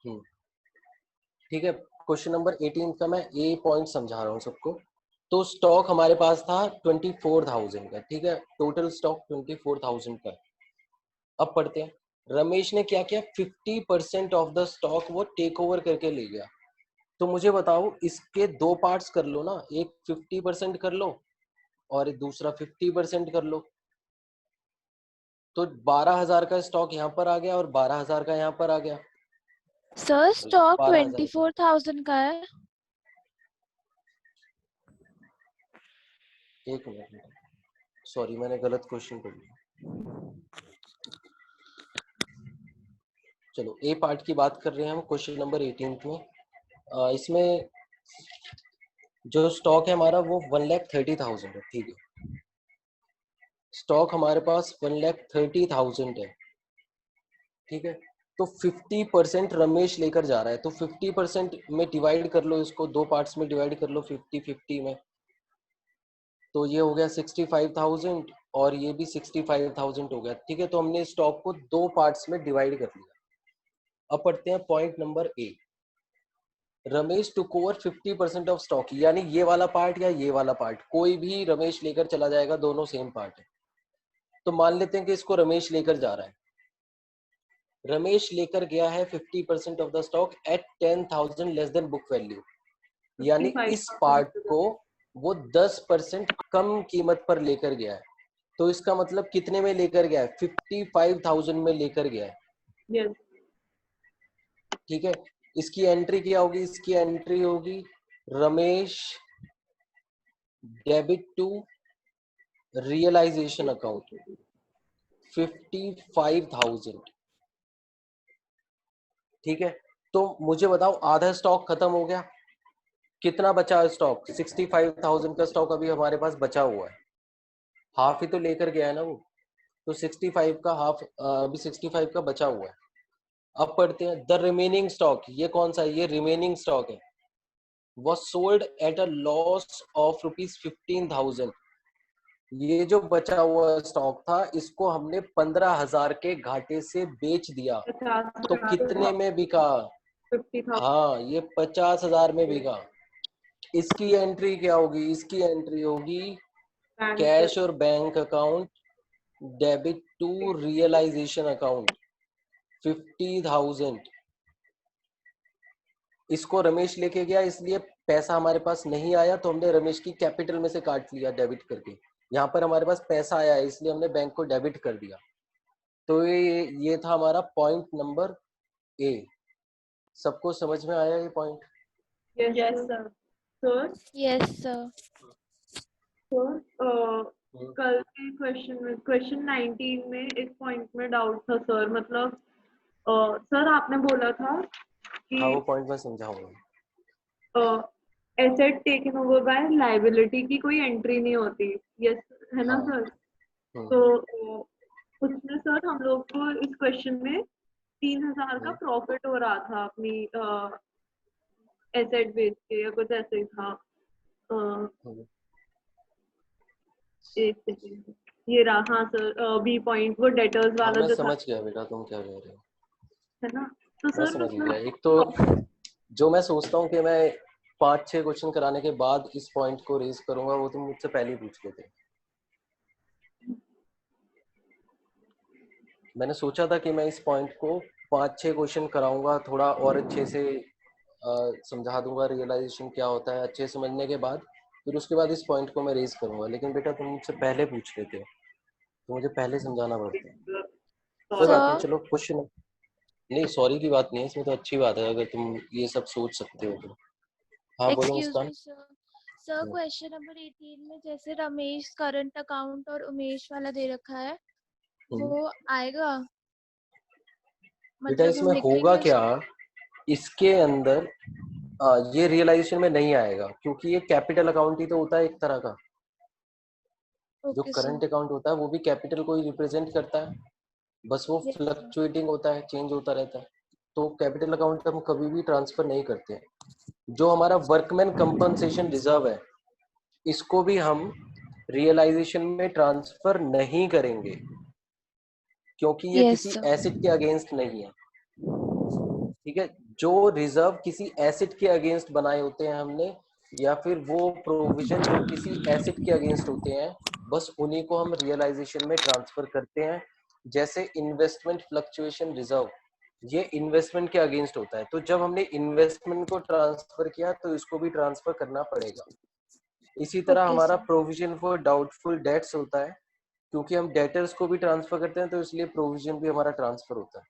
हम्म, ठीक है। Question number 18 का मैं ए पॉइंट समझा रहा हूँ सबको। तो स्टॉक हमारे पास था 24,000 का, ठीक है, टोटल स्टॉक 24,000 का है। अब पढ़ते हैं, रमेश ने क्या किया, 50% ऑफ द स्टॉक वो टेक ओवर करके ले गया। तो मुझे बताओ, इसके दो पार्ट्स कर लो ना, एक 50% कर लो और दूसरा 50% कर लो। तो 12,000 का स्टॉक यहाँ पर आ गया और 12,000 का यहाँ पर आ गया। सर स्टॉक 12,000 24,000 का है। एक मिनट, सॉरी मैंने गलत क्वेश्चन कर लिया। चलो ए पार्ट की बात कर रहे हैं हम, क्वेश्चन नंबर 18 में। इसमें जो स्टॉक है हमारा वो 1,30,000 है, ठीक है। स्टॉक हमारे पास 1,30,000 है, ठीक है। तो 50% रमेश लेकर जा रहा है, तो 50% में डिवाइड कर लो इसको, दो पार्ट्स में डिवाइड कर लो 50-50 में। तो ये हो गया 65,000 और ये भी 65,000 हो गया, ठीक है। तो हमने स्टॉक को दो पार्ट्स में डिवाइड कर लिया। अब पढ़ते हैं point number A. Ramesh took over 50% of stock, यानी ये वाला पार्ट या ये वाला पार्ट, कोई भी रमेश लेकर चला जाएगा, दोनों सेम पार्ट है। तो मान लेते हैं कि इसको रमेश लेकर जा रहा है। रमेश लेकर गया है 50% of the stock eight 10,000 less than book value, यानी इस पार्ट को वो 10% कम कीमत पर लेकर गया है। तो इसका मतलब कितने में लेकर गया है, 55,000 में लेकर गया है, yes. ठीक है। इसकी एंट्री क्या होगी, इसकी एंट्री होगी Ramesh debit to realisation account 55,000, ठीक है। तो मुझे बताओ, आधा स्टॉक खत्म हो गया, कितना बचा स्टॉक, 65,000 का स्टॉक अभी हमारे पास बचा हुआ है, हाफ ही तो लेकर गया है ना वो। तो 65 का हाफ, अभी 65 का बचा हुआ है। अब पढ़ते हैं द रिमेनिंग स्टॉक, ये कौन सा है, ये रिमेनिंग स्टॉक है, was sold at a loss of ₹15,000। ये जो बचा हुआ स्टॉक था, इसको हमने 15,000 के घाटे से बेच दिया। तो कितने में बिका, 50,000 हाँ ये 50,000 में बिका। इसकी एंट्री क्या होगी, इसकी एंट्री होगी कैश और bank account debit to realisation account 50,000। इसको रमेश लेके गया, इसलिए पैसा हमारे पास नहीं आया, तो हमने रमेश की कैपिटल में से काट लिया डेबिट करके। यहाँ पर हमारे पास पैसा आया है, इसलिए हमने बैंक को डेबिट कर दिया। तो ये था हमारा पॉइंट नंबर ए। सबको समझ में आया ये point? yes sir. Sir yes sir. कल के क्वेश्चन 19 में एक पॉइंट में डाउट था सर, मतलब सर आपने बोला था कि हाँ वो पॉइंट मैं समझाऊंगा। Asset taken over bye liability की कोई एंट्री नहीं होती, यस है ना हाँ। सर। तो उसमें सर हम लोग को इस क्वेश्चन में 3,000 का प्रॉफिट हो रहा था अपनी एसेट बेच के, या कुछ ऐसे ही था। एक सेकंड, ये रहा, हाँ सर बी पॉइंट, वो डेटर्स हाँ वाला मैं जो था, समझ गया बेटा तुम क्या कह रहे हो, है ना। तो मैं सर समझ उसमें गया। एक तो जो मैं सोचता हूँ कि मैं 5-6 क्वेश्चन कराने के बाद इस पॉइंट को रेज करूंगा, वो तुम मुझसे पहले ही पूछ लेते। मैंने सोचा था कि मैं इस पॉइंट को 5-6 क्वेश्चन कराऊंगा, थोड़ा और अच्छे से समझा दूंगा रियलाइजेशन क्या होता है, अच्छे समझने के बाद फिर उसके बाद इस पॉइंट को मैं रेज करूंगा। लेकिन बेटा तुम मुझसे पहले पूछ लेते हो, तो मुझे पहले समझाना पड़ता है। कोई बात नहीं, सर चलो क्वेश्चन, नहीं सॉरी की बात नहीं है इसमें, तो अच्छी बात है अगर तुम ये सब सोच सकते हो तो। हाँ बोलो एक्सक्यूज मुस्कान। मी सर। सर क्वेश्चन नंबर 18 में जैसे रमेश करंट अकाउंट और उमेश वाला दे रखा है, वो आएगा? बेटा मतलब हम इसमें होगा लिखेंगे क्या, उसको? इसके अंदर ये रियलाइजेशन में नहीं आएगा, क्योंकि ये कैपिटल अकाउंट ही तो होता है एक तरह का। जो ओके सर। करंट अकाउंट होता है वो भी कैपिटल को ही रिप्रेजेंट करता है, बस वो यस सर। फ्लक्चुएटिंग होता है, चेंज होता रहता है। तो कैपिटल अकाउंट हम कभी भी ट्रांसफर नहीं करते हैं। जो हमारा वर्कमैन कंपनसेशन रिजर्व है, इसको भी हम रियलाइजेशन में ट्रांसफर नहीं करेंगे, क्योंकि ये यस किसी सर। एसेट के अगेंस्ट नहीं है, ठीक है। जो रिजर्व किसी एसेट के अगेंस्ट बनाए होते हैं हमने, या फिर वो प्रोविजन जो किसी एसेट के अगेंस्ट होते हैं, बस उन्हीं को हम रियलाइजेशन में ट्रांसफर करते हैं। जैसे इन्वेस्टमेंट फ्लक्चुएशन रिजर्व, ये इन्वेस्टमेंट के अगेंस्ट होता है, तो जब हमने इन्वेस्टमेंट को ट्रांसफर किया तो इसको भी ट्रांसफर करना पड़ेगा। इसी तरह ओके हमारा sir. Provision for doubtful debts होता है, क्योंकि हम डेटर्स को भी ट्रांसफर करते हैं तो इसलिए प्रोविजन भी हमारा ट्रांसफर होता है।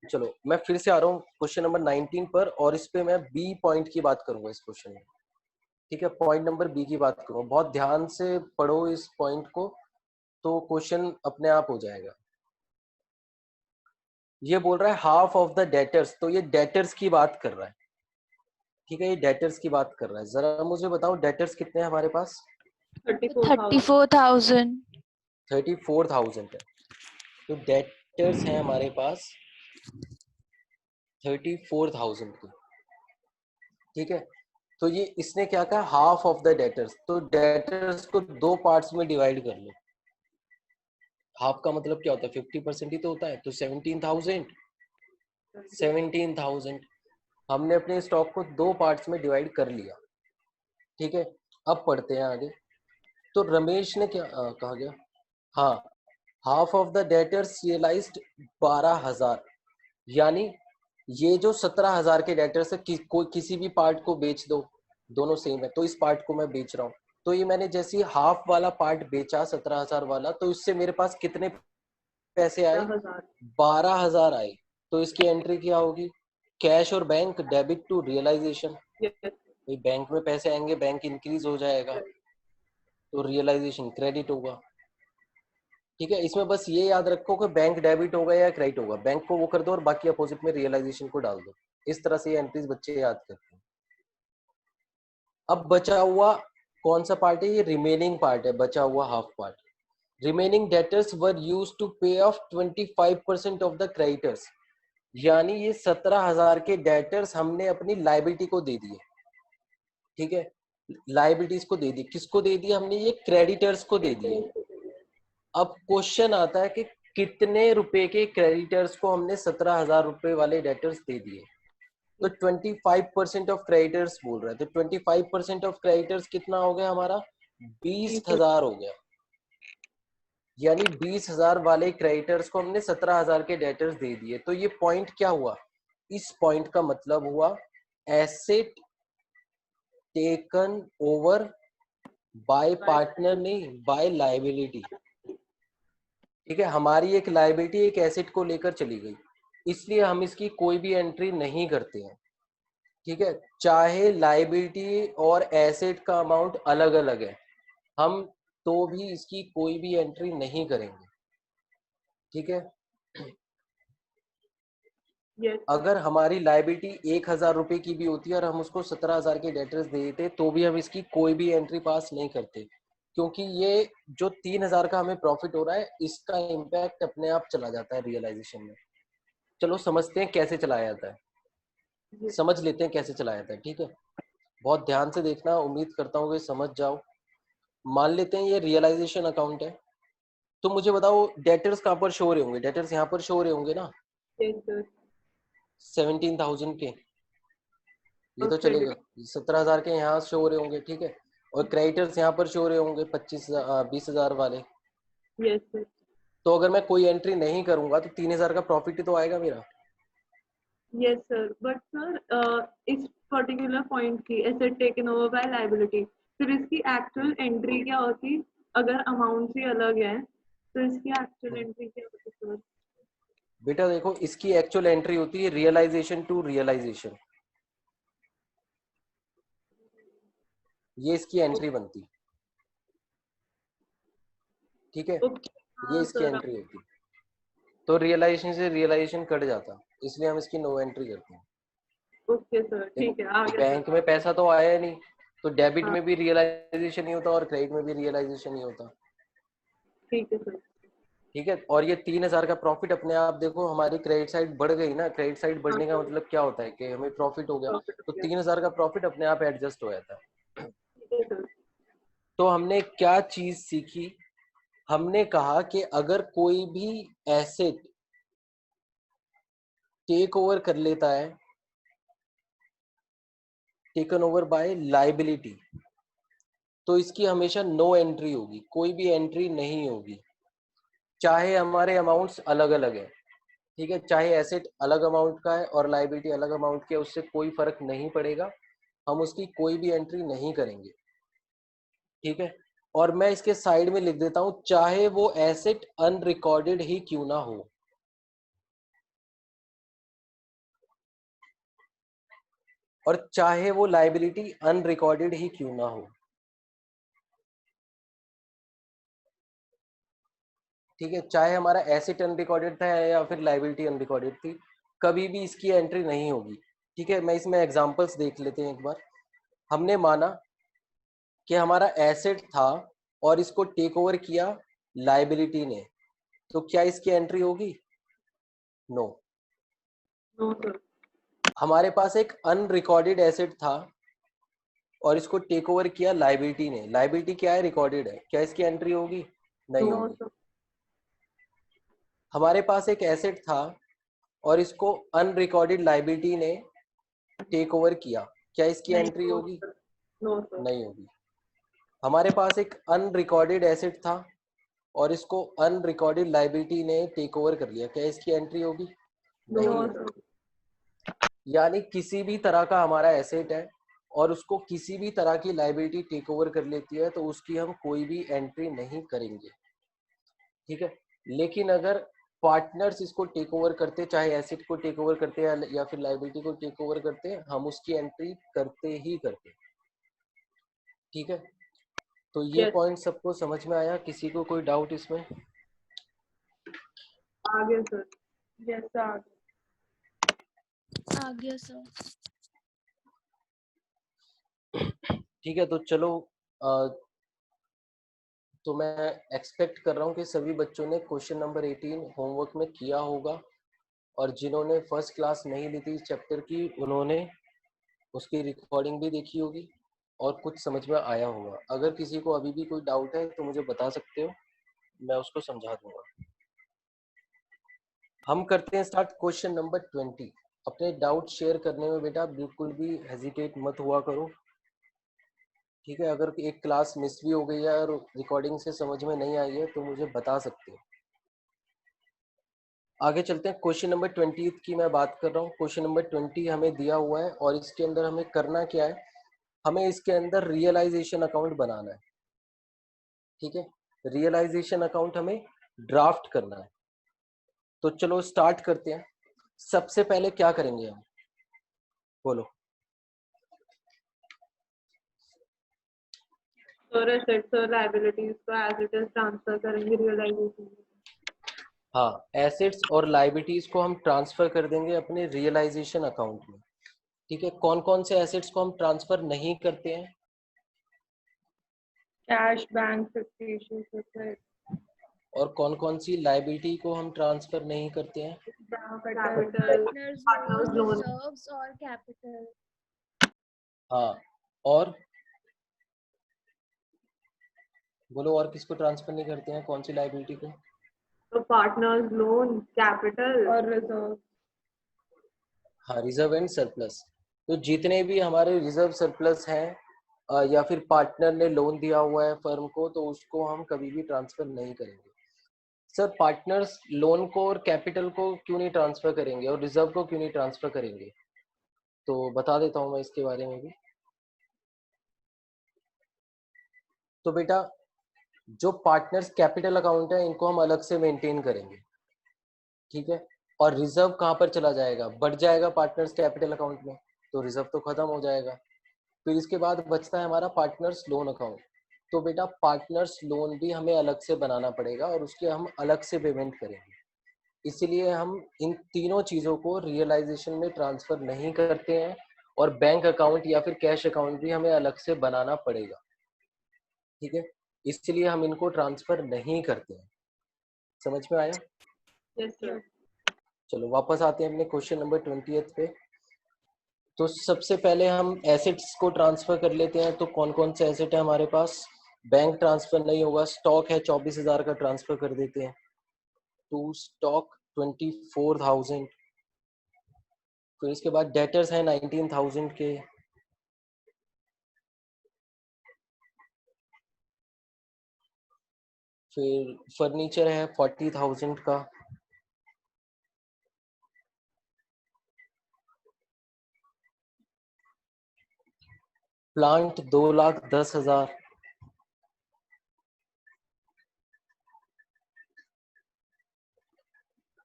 चलो मैं फिर से आ रहा हूँ क्वेश्चन नंबर 19 पर, और इस पे मैं बी पॉइंट की बात करूंगा इस क्वेश्चन में। ठीक है, पॉइंट नंबर बी की बात करूंगा, बहुत ध्यान से पढ़ो इस पॉइंट को, तो क्वेश्चन अपने आप हो जाएगा। ये बोल रहा है हाफ ऑफ द डेटर्स, तो ये डेटर्स की बात कर रहा है। ठीक है, ये डेटर्स की बात कर रहा है। जरा मुझे बताओ डेटर्स कितने हैं हमारे पास? 34,000। 34,000। 34,000 है। तो डेटर्स हैं हमारे पास 34,000 की। ठीक है, तो ये इसने क्या कहा, हाफ ऑफ द डेटर्स, तो डेटर्स को दो पार्ट्स में डिवाइड कर लो। हाफ का मतलब क्या होता है, 50% ही तो होता है, तो 17,000 हमने अपने स्टॉक को दो पार्ट्स में डिवाइड कर लिया। ठीक है, अब पढ़ते हैं आगे। तो रमेश ने क्या कहा गया, हाँ, half of the debtors realised 12,000, यानी ये जो 17,000 के डेटर्स है, कोई किसी भी पार्ट को बेच दो, दोनों सेम है, तो इस पार्ट को मैं बेच रहा हूँ, तो ये मैंने जैसे ही हाफ वाला पार्ट बेचा 17,000 वाला, तो इससे मेरे पास कितने पैसे आए, 12,000। 12,000 आए। तो इसकी एंट्री क्या होगी, कैश और bank debit to realisation. Yes. Bank में पैसे आएंगे, बैंक इंक्रीज हो जाएगा, तो रियलाइजेशन क्रेडिट होगा। ठीक है, इसमें बस ये याद रखो कि बैंक डेबिट होगा या क्रेडिट होगा, बैंक को वो कर दो और बाकी अपोजिट में रियलाइजेशन को डाल दो। इस तरह से ये एंट्रीज बच्चे याद करते हैं। अब बचा हुआ कौन सा पार्ट है, ये रिमेनिंग पार्ट है, बचा हुआ half part. Remaining debtors were used to pay off 25% of the creditors, यानी ये 17,000 के डेटर्स हमने अपनी लाइबिलिटी को दे दिए। ठीक है, लाइबिलिटीज को दे दी, किसको दे दिया हमने, ये क्रेडिटर्स को दे दिए। अब क्वेश्चन आता है कि कितने रुपए के क्रेडिटर्स को हमने 17,000 रुपए वाले डेटर्स दे दिए। तो 25% ऑफ क्रेडिटर्स बोल रहे हैं, तो 25% ऑफ क्रेडिटर्स कितना हो गया हमारा, 20,000 हो गया। यानी 20,000 वाले क्रेडिटर्स को हमने 17,000 के डेटर्स दे दिए। तो ये पॉइंट क्या हुआ, इस पॉइंट का मतलब हुआ asset taken over by partner, नहीं बाय लाइबिलिटी। ठीक है, हमारी एक लाइबिलिटी एक एसेट को लेकर चली गई, इसलिए हम इसकी कोई भी एंट्री नहीं करते हैं। ठीक है, चाहे लाइबिलिटी और एसेट का अमाउंट अलग अलग है, हम तो भी इसकी कोई भी एंट्री नहीं करेंगे। ठीक है, यस। अगर हमारी लाइबिलिटी 1,000 रुपए की भी होती है और हम उसको 17,000 के डेटर्स दे देते, तो भी हम इसकी कोई भी एंट्री पास नहीं करते, क्योंकि ये जो 3,000 का हमें प्रॉफिट हो रहा है, इसका इम्पैक्ट अपने आप चला जाता है रियलाइजेशन में। चलो समझते हैं कैसे चलाया जाता है, समझ लेते हैं कैसे चलाया जाता है। ठीक है, बहुत ध्यान से देखना, उम्मीद करता हूँ कि समझ जाओ। मान लेते हैं ये रियलाइजेशन अकाउंट है, तो मुझे बताओ डेटर्स कहाँ पर शो हो रहे होंगे, डेटर्स यहाँ पर शो हो रहे होंगे ना, यस सर। 17,000 के, ये तो ओके। चलेगा। 17,000 के यहाँ शो हो रहे होंगे। ठीक है, और क्रेडिटर्स यहाँ पर शो हो रहे होंगे 20,000 वाले। Yes sir. तो अगर मैं कोई एंट्री नहीं करूंगा तो 3,000 का प्रॉफिट ही तो आएगा मेरा। यस सर, बट सर इस पर्टिकुलर पॉइंट की asset taken over bye liability, फिर इसकी एक्चुअल एंट्री क्या होती, अगर अमाउंट ही अलग है तो इसकी एक्चुअल एंट्री क्या होती सर? बेटा देखो, इसकी एक्चुअल एंट्री होती है रियलाइजेशन टू रियलाइजेशन, ये इसकी एंट्री बनती। ठीक है, ओके। ये हाँ इसकी सर। एंट्री होती। तो रियलाइजेशन से रियलाइजेशन कट जाता, इसलिए हम इसकी नो एंट्री करते हैं। ओके सर, देखो ठीक है, आ गया बैंक सर। में पैसा तो आया नहीं, तो डेबिट हाँ में भी रियलाइजेशन नहीं होता और क्रेडिट में भी रियलाइजेशन नहीं होता। ठीक है सर। ठीक है, और ये 3,000 का प्रॉफिट अपने आप देखो हमारी क्रेडिट साइड बढ़ गई ना, क्रेडिट साइड हाँ बढ़ने का सर, मतलब क्या होता है कि हमें प्रॉफिट हो गया, प्रॉफिट हो तो गया। 3,000 का प्रॉफिट अपने आप एडजस्ट हो जाता है। ठीक है सर। तो हमने क्या चीज सीखी, हमने कहा कि अगर कोई भी एसेट टेक ओवर कर लेता है टेकन ओवर बाय लाइबिलिटी, तो इसकी हमेशा नो एंट्री होगी, कोई भी एंट्री नहीं होगी, चाहे हमारे अमाउंट्स अलग अलग है। ठीक है, चाहे एसेट अलग अमाउंट का है और लाइबिलिटी अलग अमाउंट की है, उससे कोई फर्क नहीं पड़ेगा, हम उसकी कोई भी एंट्री नहीं करेंगे। ठीक है, और मैं इसके साइड में लिख देता हूं, चाहे वो एसेट अनरिकॉर्डेड ही क्यों ना हो। और चाहे वो लाइबिलिटी अनरिकॉर्डेड ही क्यों ना हो। ठीक है, चाहे हमारा एसेट अनरिकॉर्डेड था या फिर लाइबिलिटी अनरिकॉर्डेड थी, कभी भी इसकी एंट्री नहीं होगी। ठीक है, मैं इसमें एग्जांपल्स देख लेते हैं एक बार। हमने माना कि हमारा एसेट था और इसको टेक ओवर किया लाइबिलिटी ने, तो क्या इसकी एंट्री होगी? नो। No sir. हमारे पास एक अनरिकॉर्डेड एसेट था और इसको टेक ओवर किया लाइबिलिटी ने, लाइबिलिटी क्या है? रिकॉर्डेड है, क्या इसकी एंट्री होगी? नहीं नो होगी। सर। हमारे पास एक एसेट था और इसको अनरिकॉर्डेड लाइबिलिटी ने टेक ओवर किया, क्या इसकी नहीं एंट्री होगी? No sir. नहीं होगी। हमारे पास एक अनरिकॉर्डेड एसेट था और इसको अनरिकॉर्डेड लाइबिलिटी ने टेक ओवर कर लिया, क्या इसकी एंट्री होगी? नहीं नो होगी। सर। यानी किसी भी तरह का हमारा एसेट है और उसको किसी भी तरह की लाइबिलिटी टेक ओवर कर लेती है, तो उसकी हम कोई भी एंट्री नहीं करेंगे। ठीक है, लेकिन अगर पार्टनर्स इसको टेक ओवर करते, चाहे एसेट को टेक ओवर करते या फिर लाइबिलिटी को टेक ओवर करते, हम उसकी एंट्री करते ही करते। ठीक है, तो ये यस। पॉइंट सबको समझ में आया? किसी को कोई डाउट इसमें? आगे सर। यस आगे। आ गया सर। ठीक है, तो चलो तो मैं एक्सपेक्ट कर रहा हूँ कि सभी बच्चों ने क्वेश्चन नंबर 18 होमवर्क में किया होगा, और जिन्होंने फर्स्ट क्लास नहीं ली थी इस चैप्टर की, उन्होंने उसकी रिकॉर्डिंग भी देखी होगी और कुछ समझ में आया होगा। अगर किसी को अभी भी कोई डाउट है तो मुझे बता सकते हो, मैं उसको समझा दूंगा। हम करते हैं स्टार्ट क्वेश्चन नंबर 20। अपने डाउट शेयर करने में बेटा बिल्कुल भी हेजिटेट मत हुआ करो। ठीक है, अगर एक क्लास मिस भी हो गई है और रिकॉर्डिंग से समझ में नहीं आई है तो मुझे बता सकते हो। आगे चलते हैं, क्वेश्चन नंबर 20 की मैं बात कर रहा हूँ। क्वेश्चन नंबर 20 हमें दिया हुआ है और इसके अंदर हमें करना क्या है, हमें इसके अंदर रियलाइजेशन अकाउंट बनाना है। ठीक है, रियलाइजेशन अकाउंट हमें ड्राफ्ट करना है। तो चलो स्टार्ट करते हैं। सबसे पहले क्या करेंगे हम, बोलो। सर एसेट्स और लायबिलिटीज को एज इट इज ट्रांसफर करेंगे रियलाइजेशन में। हाँ, एसेट्स और लाइबिलिटीज को हम ट्रांसफर कर देंगे अपने रियलाइजेशन अकाउंट में। ठीक है, कौन कौन से एसेट्स को हम ट्रांसफर नहीं करते हैं? कैश, बैंक, फिक्टिशियस और कौन कौन सी लाइबिलिटी को हम ट्रांसफर नहीं करते हैं? Capital, partners partners loan, loan. Reserves और कैपिटल। हाँ, और बोलो, और किसको ट्रांसफर नहीं करते हैं, कौन सी लाइबिलिटी को? तो पार्टनर्स लोन, कैपिटल और रिजर्व। हाँ, रिजर्व एंड सरप्लस। तो जितने भी हमारे रिजर्व सरप्लस हैं या फिर पार्टनर ने लोन दिया हुआ है फर्म को, तो उसको हम कभी भी ट्रांसफर नहीं करेंगे। सर, पार्टनर्स लोन को और कैपिटल को क्यों नहीं ट्रांसफर करेंगे और रिजर्व को क्यों नहीं ट्रांसफर करेंगे? तो बता देता हूँ मैं इसके बारे में भी। तो बेटा, जो पार्टनर्स कैपिटल अकाउंट है इनको हम अलग से मेंटेन करेंगे। ठीक है, और रिजर्व कहाँ पर चला जाएगा? बढ़ जाएगा पार्टनर्स कैपिटल अकाउंट में, तो रिजर्व तो खत्म हो जाएगा। फिर इसके बाद बचता है हमारा पार्टनर्स लोन अकाउंट। तो बेटा, पार्टनर्स लोन भी हमें अलग से बनाना पड़ेगा और उसके हम अलग से पेमेंट करेंगे। इसलिए हम इन तीनों चीज़ों को रियलाइजेशन में ट्रांसफर नहीं करते हैं, और बैंक अकाउंट या फिर कैश अकाउंट भी हमें अलग से बनाना पड़ेगा। ठीक है, इसलिए हम इनको ट्रांसफर नहीं करते हैं। समझ में आया? Yes sir. चलो वापस आते हैं अपने क्वेश्चन नंबर 20 पे। तो सबसे पहले हम एसेट्स को ट्रांसफर कर लेते हैं। तो कौन कौन से एसेट है हमारे पास? बैंक ट्रांसफर नहीं होगा, स्टॉक है 24,000 का, ट्रांसफर कर देते हैं टू स्टॉक 24,000। फिर इसके बाद डेटर्स हैं 19,000 के। फिर फर्नीचर है 40,000 का। प्लांट 2,10,000।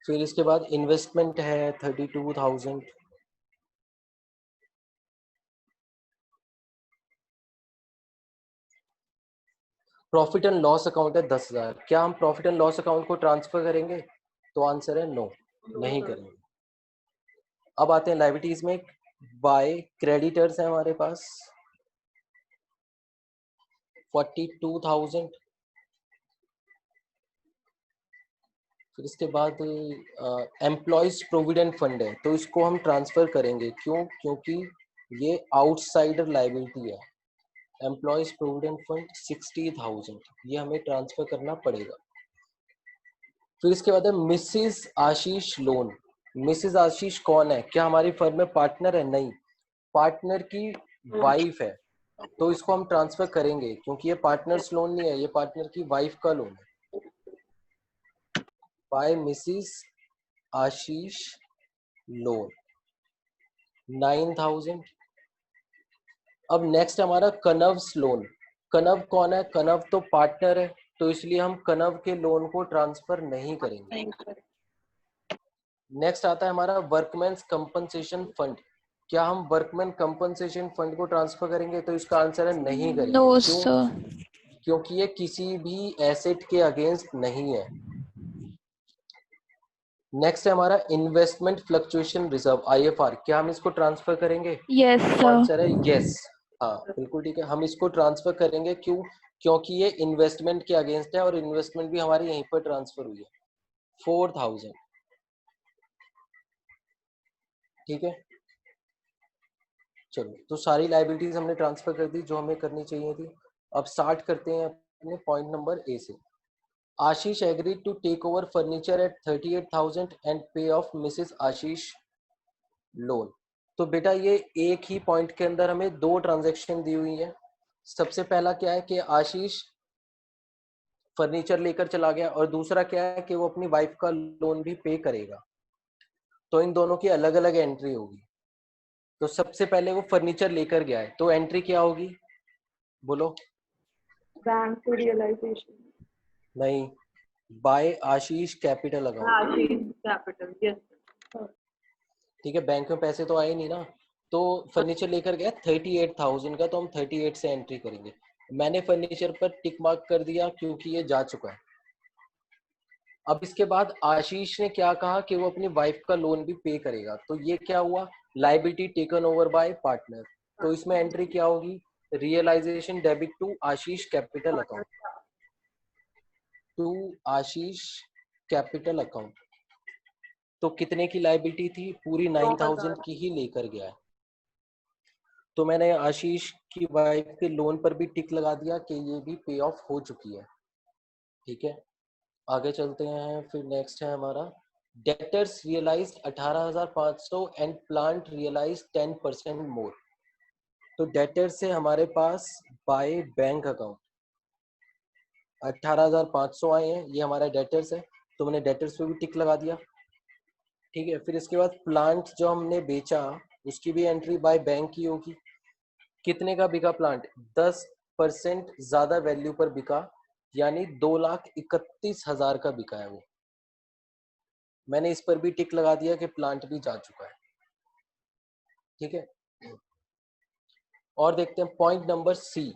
फिर इसके बाद इन्वेस्टमेंट है 32,000। प्रॉफिट एंड लॉस अकाउंट है 10,000। क्या हम प्रॉफिट एंड लॉस अकाउंट को ट्रांसफर करेंगे? तो आंसर है नो, नहीं करेंगे। अब आते हैं लायबिलिटीज में। बाय क्रेडिटर्स है हमारे पास 42,000। फिर इसके बाद एम्प्लॉयज प्रोविडेंट फंड है, तो इसको हम ट्रांसफर करेंगे। क्यों? क्योंकि ये आउटसाइडर लायबिलिटी है। एम्प्लॉयज प्रोविडेंट फंड 60,000, ये हमें ट्रांसफर करना पड़ेगा। फिर इसके बाद है मिसिस आशीष लोन। मिसिस आशीष कौन है? क्या हमारी फर्म में पार्टनर है? नहीं, पार्टनर की वाइफ है, तो इसको हम ट्रांसफर करेंगे क्योंकि ये पार्टनर्स लोन नहीं है, ये पार्टनर की वाइफ का लोन है। बाय मिसिस आशीष लोन 9,000। अब नेक्स्ट हमारा कनव्स लोन। कनव कौन है? कनव तो पार्टनर है, तो इसलिए हम कनव के लोन को ट्रांसफर नहीं करेंगे। नेक्स्ट आता है हमारा वर्कमैन्स कंपनसेशन फंड। क्या हम वर्कमैन कंपनसेशन फंड को ट्रांसफर करेंगे? तो इसका आंसर है नहीं करेंगे। नो क्यों? सर। क्योंकि ये किसी भी एसेट के अगेंस्ट नहीं है। नेक्स्ट है हमारा इन्वेस्टमेंट फ्लक्चुएशन रिजर्व IFR। क्या हम इसको ट्रांसफर करेंगे? यस तो आंसर है सर। यस। हाँ बिल्कुल ठीक है, हम इसको ट्रांसफर करेंगे। क्यों? क्योंकि ये इन्वेस्टमेंट के अगेंस्ट है और इन्वेस्टमेंट भी हमारी यहीं पर ट्रांसफर हुई है 4,000। ठीक है, चलो तो सारी लाइबिलिटीज हमने ट्रांसफर कर दी जो हमें करनी चाहिए थी। अब स्टार्ट करते हैं अपने पॉइंट नंबर ए से। Ashish agreed to take over furniture at 38,000 and pay off Mrs Ashish loan. तो बेटा ये एक ही पॉइंट के अंदर हमें दो ट्रांजैक्शन दी हुई है। सबसे पहला क्या है कि आशीष फर्नीचर लेकर चला गया, और दूसरा क्या है कि वो अपनी वाइफ का लोन भी पे करेगा। तो इन दोनों की अलग अलग एंट्री होगी। तो सबसे पहले वो फर्नीचर लेकर गया है, तो एंट्री क्या होगी? बोलो। Bank to realisation. नहीं, by Ashish capital account. Ashish capital, yes. ठीक है, बैंक में पैसे तो आए नहीं ना, तो फर्नीचर लेकर गया 38,000 का, तो हम 38 से एंट्री करेंगे। मैंने फर्नीचर पर टिक मार्क कर दिया क्योंकि ये जा चुका है। अब इसके बाद आशीष ने क्या कहा कि वो अपनी वाइफ का लोन भी पे करेगा, तो ये क्या हुआ? Liability taken over by partner. तो इसमें एंट्री क्या होगी? Realisation debit to Ashish capital account. To Ashish capital account. तो कितने की लायबिलिटी थी? पूरी 9,000 की ही लेकर गया है। तो मैंने आशीष की वाइफ के लोन पर भी टिक लगा दिया कि ये भी पे ऑफ हो चुकी है। ठीक है, आगे चलते हैं। फिर नेक्स्ट है हमारा debtors realised 18,500 and plant realised 10% more. तो डेटर्स से हमारे पास बाय बैंक अकाउंट 18,500 आए हैं, ये हमारा डेटर्स है, तो मैंने डेटर्स पे भी टिक लगा दिया। ठीक है, फिर इसके बाद प्लांट जो हमने बेचा उसकी भी एंट्री बाय बैंक की होगी। कितने का बिका प्लांट? 10% ज्यादा वैल्यू पर बिका, यानी 2,31,000 का बिका है वो। मैंने इस पर भी टिक लगा दिया कि प्लांट भी जा चुका है। ठीक है, और देखते हैं point number C.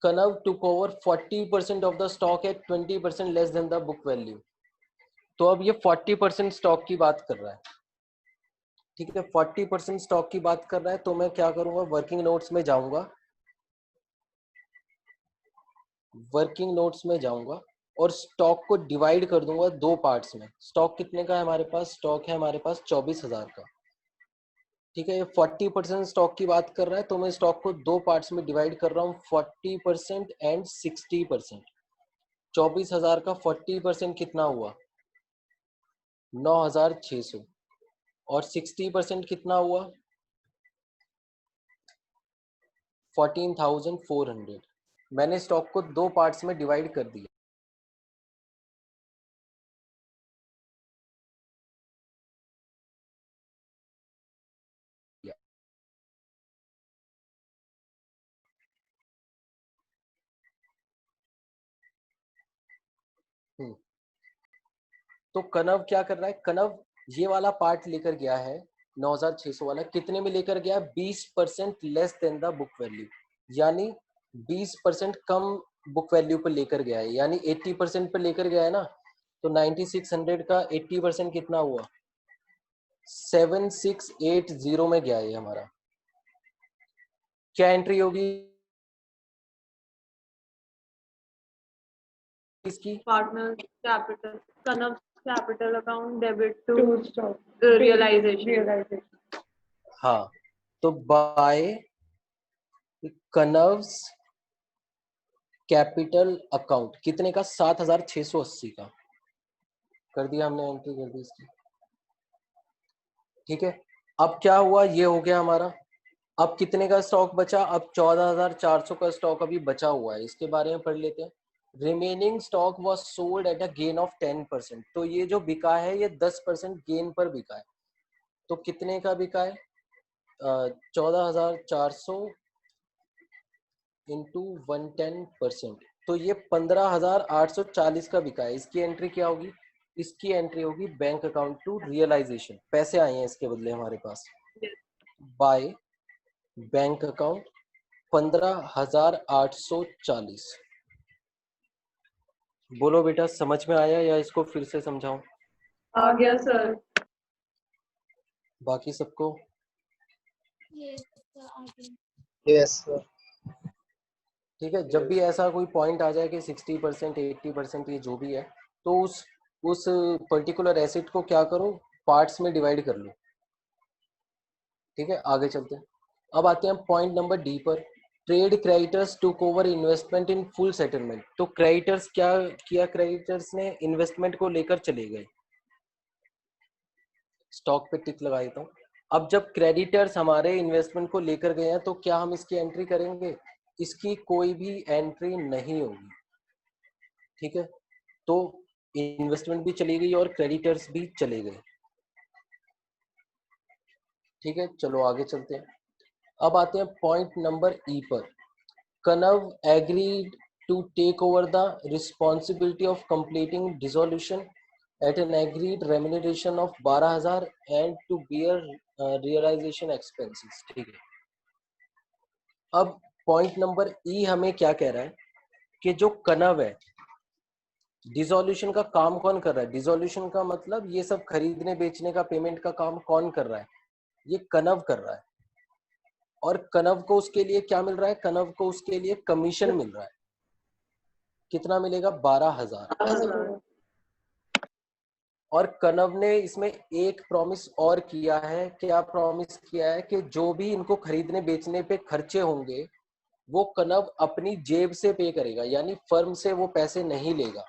Kanav took over 40% of the stock at 20% less than the book value. तो अब ये 40% स्टॉक की बात कर रहा है। ठीक है, 40% स्टॉक की बात कर रहा है, तो मैं क्या करूंगा? वर्किंग नोट्स में जाऊंगा, वर्किंग नोट्स में जाऊंगा और स्टॉक को डिवाइड कर दूंगा दो पार्ट्स में। स्टॉक कितने का है हमारे पास? स्टॉक है हमारे पास 24,000 का। ठीक है, ये 40% स्टॉक की बात कर रहा है, तो मैं स्टॉक को दो पार्ट्स में डिवाइड कर रहा हूँ, 40% एंड 60%। 24,000 का 40% कितना हुआ? 9,600। और 60% कितना हुआ? 14,400। मैंने स्टॉक को दो पार्ट्स में डिवाइड कर दिया। तो कनव क्या कर रहा है, कनव ये वाला पार्ट लेकर गया है 9600 वाला, कितने में लेकर गया, 20% less than the book value, यानी 20% कम बुक वैल्यू पर लेकर गया है, यानी 80% पर लेकर गया है ना। तो 9600 का 80% कितना हुआ, 7680 में गया है हमारा। क्या एंट्री होगी इसकी, partner capital, Kanav capital account debit to stock realisation. हाँ, तो बाय कनव्स कैपिटल अकाउंट कितने का, 7680 का कर दिया हमने, एंट्री कर दी इसकी। ठीक है, अब क्या हुआ, ये हो गया हमारा। अब कितने का स्टॉक बचा, अब 14400 का स्टॉक अभी बचा हुआ है, इसके बारे में पढ़ लेते हैं। Remaining stock was sold at a gain of 10%। तो ये जो बिका है ये 10% गेन पर बिका है। तो कितने का बिका है, 14400 इंटू 110%, तो ये 15840 का बिका है। इसकी एंट्री क्या होगी, इसकी एंट्री होगी बैंक अकाउंट टू रियलाइजेशन, पैसे आए हैं इसके बदले हमारे पास, बाय बैंक अकाउंट 15840। बोलो बेटा, समझ में आया या इसको फिर से समझाऊं, आ गया सर। बाकी सबको। Yes sir. ठीक है, जब भी ऐसा कोई पॉइंट आ जाए कि 60% 80% ये जो भी है, तो उस पर्टिकुलर एसेट को क्या करो, पार्ट्स में डिवाइड कर लो। ठीक है, आगे चलते हैं। अब आते हैं पॉइंट नंबर डी पर, trade creditors took over investment in full settlement. तो क्रेडिटर्स क्या किया, क्रेडिटर्स ने इन्वेस्टमेंट को लेकर चले गए। स्टॉक पे टिक लगा देता हूँ। अब जब क्रेडिटर्स हमारे इन्वेस्टमेंट को लेकर गए हैं तो क्या हम इसकी एंट्री करेंगे, इसकी कोई भी एंट्री नहीं होगी। ठीक है, तो इन्वेस्टमेंट भी चली गई और क्रेडिटर्स भी चले गए। ठीक है, चलो आगे चलते हैं। अब आते हैं पॉइंट नंबर ई पर, Kanav agreed to take over the responsibility of completing dissolution at an agreed remuneration of 12000 and to bear realisation expenses. ठीक है, अब पॉइंट नंबर ई हमें क्या कह रहा है कि जो कनव है, डिसोल्यूशन का काम कौन कर रहा है, डिसोल्यूशन का मतलब ये सब खरीदने बेचने का पेमेंट का काम कौन कर रहा है, ये कनव कर रहा है। और कनव को उसके लिए क्या मिल रहा है, कनव को उसके लिए कमीशन मिल रहा है। कितना मिलेगा, 12000। और कनव ने इसमें एक प्रॉमिस और किया है, क्या प्रॉमिस किया है कि जो भी इनको खरीदने बेचने पे खर्चे होंगे वो कनव अपनी जेब से पे करेगा, यानी फर्म से वो पैसे नहीं लेगा।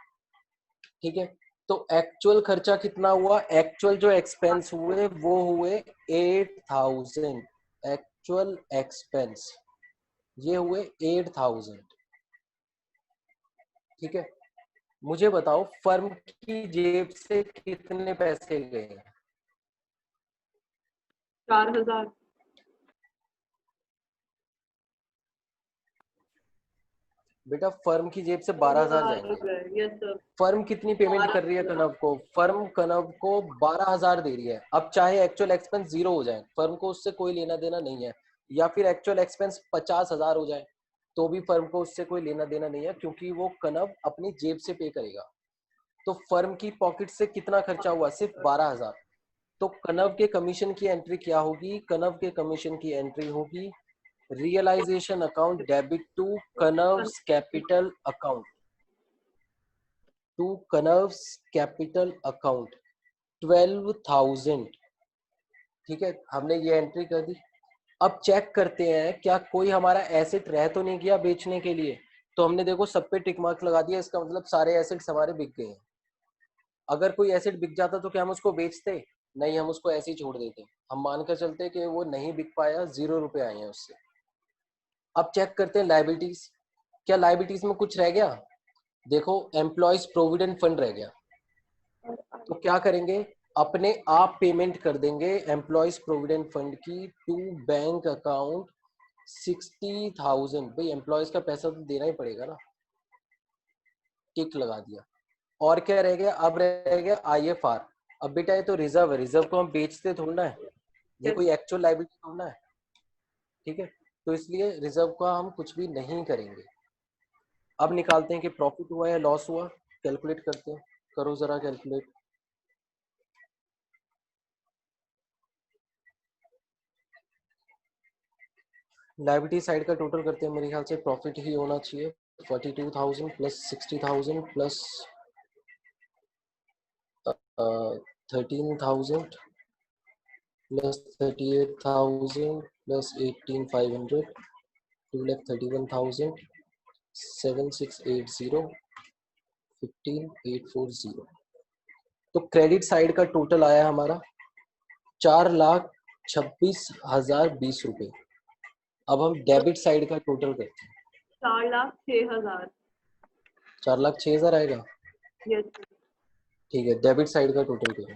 ठीक है, तो एक्चुअल खर्चा कितना हुआ, एक्चुअल जो एक्सपेंस हुए वो हुए 8000, एक्चुअल एक्सपेंस ये हुए 8000। ठीक है, मुझे बताओ फर्म की जेब से कितने पैसे गए, 4000। बेटा फर्म की जेब से 12000 जाएंगे। Yes sir. फर्म कितनी पेमेंट कर रही है कनव को, फर्म कनव को 12000 दे रही है। अब चाहे एक्चुअल एक्सपेंस 0 हो जाए, फर्म को उससे कोई लेना देना नहीं है, या फिर एक्चुअल एक्सपेंस 50000 हो जाए तो भी फर्म को उससे कोई लेना देना नहीं है, क्योंकि वो कनव अपनी जेब से पे करेगा। तो फर्म की पॉकेट से कितना खर्चा हुआ, सिर्फ 12000। तो कनव के कमीशन की एंट्री क्या होगी, कनव के कमीशन की एंट्री होगी realisation account debit to Kanav's capital account, to Kanav's capital account 12000। ठीक है, हमने ये एंट्री कर दी। अब चेक करते हैं क्या कोई हमारा एसेट रह तो नहीं गया बेचने के लिए। तो हमने देखो सब पे टिक मार्क लगा दिया, इसका मतलब सारे एसेट्स हमारे बिक गए हैं। अगर कोई एसेट बिक जाता तो क्या हम उसको बेचते, नहीं, हम उसको ऐसे ही छोड़ देते। हम मानकर चलते कि वो नहीं बिक पाया, 0 रुपए आए हैं उससे। अब चेक करते हैं लायबिलिटीज, क्या लायबिलिटीज में कुछ रह गया, देखो एम्प्लॉयज प्रोविडेंट फंड रह गया। तो क्या करेंगे, अपने आप पेमेंट कर देंगे एम्प्लॉयज प्रोविडेंट फंड की टू बैंक अकाउंट 60000। भाई एम्प्लॉयज का पैसा तो देना ही पड़ेगा ना, टिक लगा दिया। और क्या रह गया, अब रह गया IFR। अब बेटा ये तो रिजर्व है, रिजर्व को हम बेचते थोड़ा है, ये कोई एक्चुअल लायबिलिटी थोड़ा है, ठीक है। तो इसलिए रिजर्व का हम कुछ भी नहीं करेंगे। अब निकालते हैं कि प्रॉफिट हुआ या लॉस हुआ, कैलकुलेट करते हैं, करो जरा कैलकुलेट। लायबिलिटी साइड का टोटल करते हैं, मेरे ख्याल से प्रॉफिट ही होना चाहिए। 42,000 प्लस 60,000 प्लस 13,000 प्लस 38,000 प्लस 18,500, 2,31,000, 7,680, 15,840। तो क्रेडिट साइड का टोटल आया हमारा 4,26,020 रुपए। अब हम डेबिट साइड का टोटल करते हैं। 4,06,000। 4,06,000 आएगा, यस ठीक है। डेबिट साइड का टोटल करो।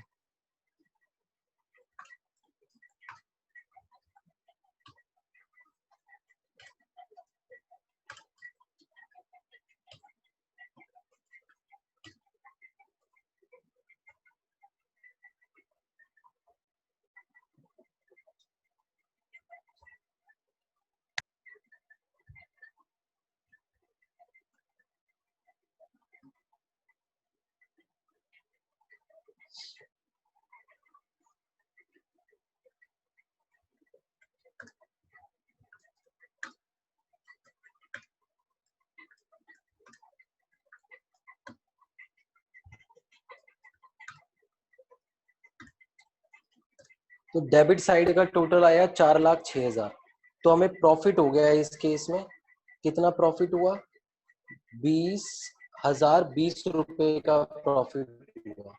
तो डेबिट साइड का टोटल आया 4,06,000। तो हमें प्रॉफिट हो गया इस केस में, कितना प्रॉफिट हुआ, 20,020 रुपए का प्रॉफिट हुआ।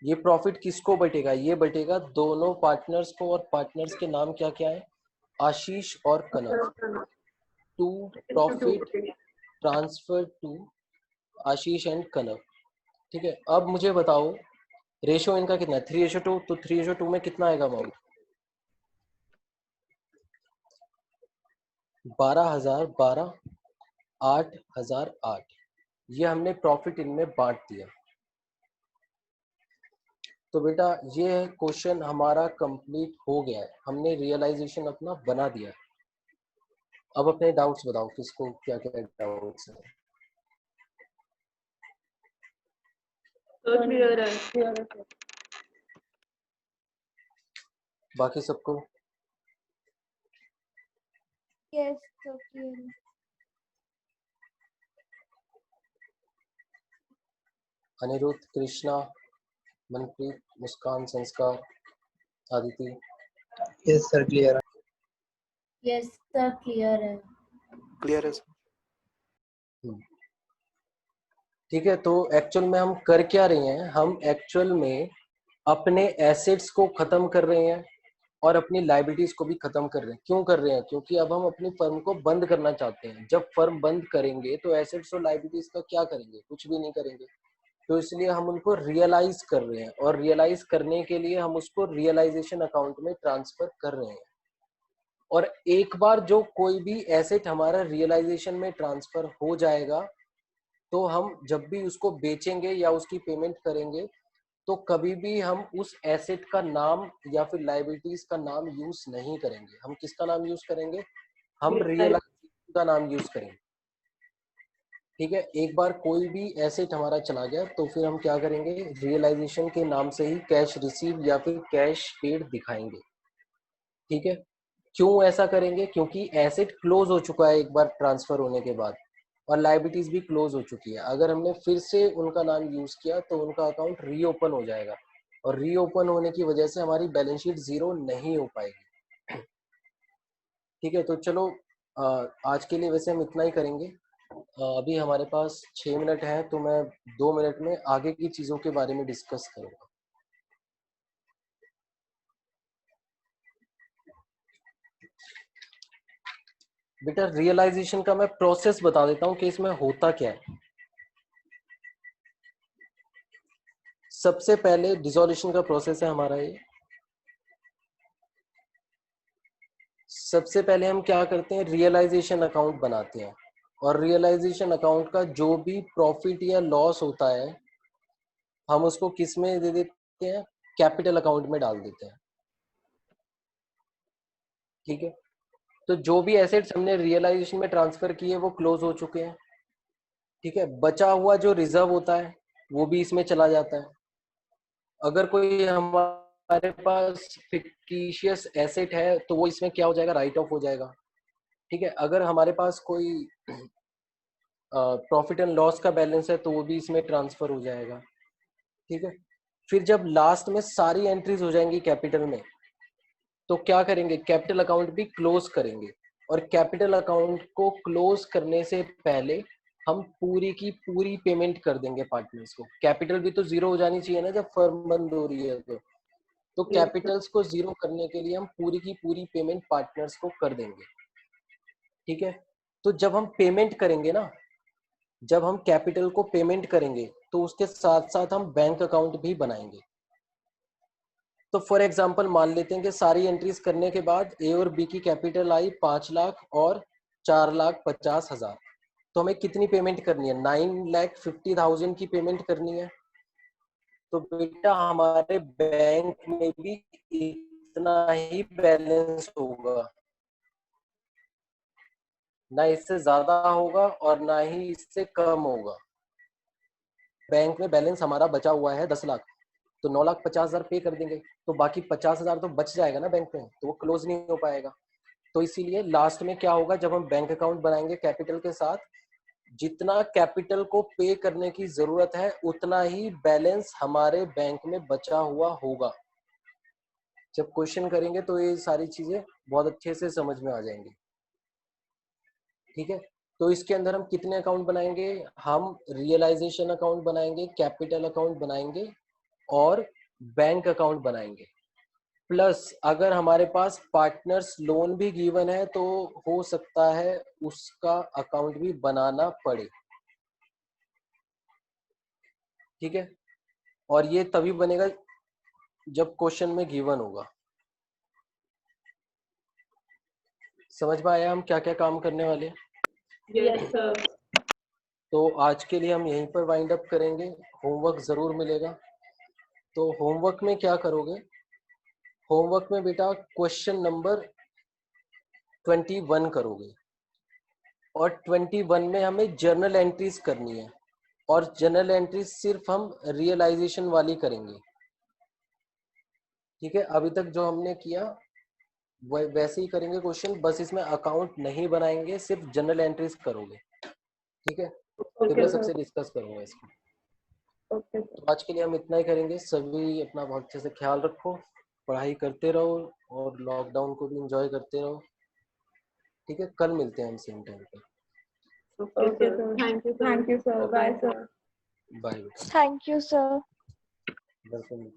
ये प्रॉफिट किसको बटेगा, ये बटेगा दोनों पार्टनर्स को, और पार्टनर्स के नाम क्या क्या है, आशीष और Kanak. To profit transfer to Ashish and Kanak, ठीक है। अब मुझे बताओ रेशो इनका कितना है, 3:2। तो 3:2 में कितना आएगा अमाउंट, 12,012, 8,008। ये हमने प्रॉफिट इनमें बांट दिया। तो बेटा ये क्वेश्चन हमारा कंप्लीट हो गया है, हमने रियलाइजेशन अपना बना दिया है। अब अपने डाउट्स बताओ, किसको क्या क्या डाउट्स है। तो क्लियर है। बाकी सबको यस सर क्लियर है। अनिरुद्ध, कृष्णा, मनप्रीत, मुस्कान, संस्कार, आदिति। यस सर क्लियर है। यस सर क्लियर है। क्लियर है सर। ठीक है। तो एक्चुअल में हम कर क्या रहे हैं, हम एक्चुअल में अपने एसेट्स को खत्म कर रहे हैं और अपनी लायबिलिटीज को भी खत्म कर रहे हैं। क्यों कर रहे हैं, क्योंकि अब हम अपनी फर्म को बंद करना चाहते हैं। जब फर्म बंद करेंगे तो एसेट्स और लायबिलिटीज का क्या करेंगे, कुछ भी नहीं करेंगे। तो इसलिए हम उनको रियलाइज कर रहे हैं, और रियलाइज करने के लिए हम उसको रियलाइजेशन अकाउंट में ट्रांसफर कर रहे हैं। और एक बार जो कोई भी एसेट हमारा रियलाइजेशन में ट्रांसफर हो जाएगा, तो हम जब भी उसको बेचेंगे या उसकी पेमेंट करेंगे, तो कभी भी हम उस एसेट का नाम या फिर लायबिलिटीज का नाम यूज नहीं करेंगे। हम किसका नाम यूज करेंगे, हम रियलाइजेशन का नाम यूज करेंगे, ठीक है। एक बार कोई भी एसेट हमारा चला गया तो फिर हम क्या करेंगे, रियलाइजेशन के नाम से ही कैश रिसीव या फिर कैश पेड दिखाएंगे, ठीक है। क्यों ऐसा करेंगे, क्योंकि एसेट क्लोज हो चुका है एक बार ट्रांसफर होने के बाद, और लायबिलिटीज भी क्लोज हो चुकी है। अगर हमने फिर से उनका नाम यूज किया तो उनका अकाउंट रीओपन हो जाएगा, और रीओपन होने की वजह से हमारी बैलेंस शीट जीरो नहीं हो पाएगी, ठीक है। तो चलो आज के लिए वैसे हम इतना ही करेंगे। अभी हमारे पास 6 मिनट है, तो मैं 2 मिनट में आगे की चीजों के बारे में डिस्कस करूंगा। बेटा रियलाइजेशन का मैं प्रोसेस बता देता हूँ कि इसमें होता क्या है। सबसे पहले डिसोल्यूशन का प्रोसेस है हमारा ये। सबसे पहले हम क्या करते हैं, रियलाइजेशन अकाउंट बनाते हैं, और रियलाइजेशन अकाउंट का जो भी प्रॉफिट या लॉस होता है हम उसको किस में दे देते हैं, कैपिटल अकाउंट में डाल देते हैं। ठीक है, तो जो भी एसेट्स हमने रियलाइजेशन में ट्रांसफर किए वो क्लोज हो चुके हैं। ठीक है, बचा हुआ जो रिजर्व होता है वो भी इसमें चला जाता है। अगर कोई हमारे पास फिक्टिशियस एसेट है तो वो इसमें क्या हो जाएगा, राइट ऑफ हो जाएगा। ठीक है, अगर हमारे पास कोई प्रॉफिट एंड लॉस का बैलेंस है तो वो भी इसमें ट्रांसफर हो जाएगा। ठीक है, फिर जब लास्ट में सारी एंट्रीज हो जाएंगी कैपिटल में तो क्या करेंगे, कैपिटल अकाउंट भी क्लोज करेंगे। और कैपिटल अकाउंट को क्लोज करने से पहले हम पूरी की पूरी पेमेंट कर देंगे पार्टनर्स को। कैपिटल भी तो जीरो हो जानी चाहिए ना जब फर्म बंद हो रही है तो कैपिटल्स को जीरो करने के लिए हम पूरी की पूरी पेमेंट पार्टनर्स को कर देंगे। ठीक है, तो जब हम पेमेंट करेंगे ना, जब हम कैपिटल को पेमेंट करेंगे तो उसके साथ साथ हम बैंक अकाउंट भी बनाएंगे। तो फॉर एग्जांपल मान लेते हैं कि सारी एंट्रीज करने के बाद ए और बी की कैपिटल आई 5 लाख और 4,50,000। तो हमें कितनी पेमेंट करनी है, 9,50,000 की पेमेंट करनी है। तो बेटा हमारे बैंक में भी इतना ही बैलेंस होगा, ना इससे ज्यादा होगा और ना ही इससे कम होगा। बैंक में बैलेंस हमारा बचा हुआ है 10 लाख, तो 9,50,000 पे कर देंगे तो बाकी 50,000 तो बच जाएगा ना बैंक में, तो वो क्लोज नहीं हो पाएगा। तो इसीलिए लास्ट में क्या होगा, जब हम बैंक अकाउंट बनाएंगे कैपिटल के साथ, जितना कैपिटल को पे करने की जरूरत है उतना ही बैलेंस हमारे बैंक में बचा हुआ होगा। जब क्वेश्चन करेंगे तो ये सारी चीजें बहुत अच्छे से समझ में आ जाएंगी। ठीक है, तो इसके अंदर हम कितने अकाउंट बनाएंगे, हम रियलाइजेशन अकाउंट बनाएंगे, कैपिटल अकाउंट बनाएंगे और बैंक अकाउंट बनाएंगे। प्लस अगर हमारे पास पार्टनर्स लोन भी गिवन है तो हो सकता है उसका अकाउंट भी बनाना पड़े। ठीक है, और ये तभी बनेगा जब क्वेश्चन में गिवन होगा। समझ में आया हम क्या क्या काम करने वाले हैं? Yes sir. तो आज के लिए हम यहीं पर वाइंड अप करेंगे, होमवर्क जरूर मिलेगा। तो होमवर्क में क्या करोगे, होमवर्क में बेटा क्वेश्चन नंबर 21 करोगे और 21 में हमें जर्नल एंट्रीज करनी है और जर्नल एंट्रीज सिर्फ हम रियलाइजेशन वाली करेंगे। ठीक है, अभी तक जो हमने किया वैसे ही करेंगे क्वेश्चन, बस इसमें अकाउंट नहीं बनाएंगे, सिर्फ जनरल एंट्रीज करोगे। ठीक है, फिर मैं सबसे डिस्कस करूंगा इसको। ओके तो आज के लिए हम इतना ही करेंगे। सभी अपना बहुत अच्छे से ख्याल रखो, पढ़ाई करते रहो और लॉकडाउन को भी एंजॉय करते रहो। ठीक है, कल मिलते हैं हम सेम टाइम पे। Okay sir, thank you sir, bye sir. Bye. Thank you sir. Welcome.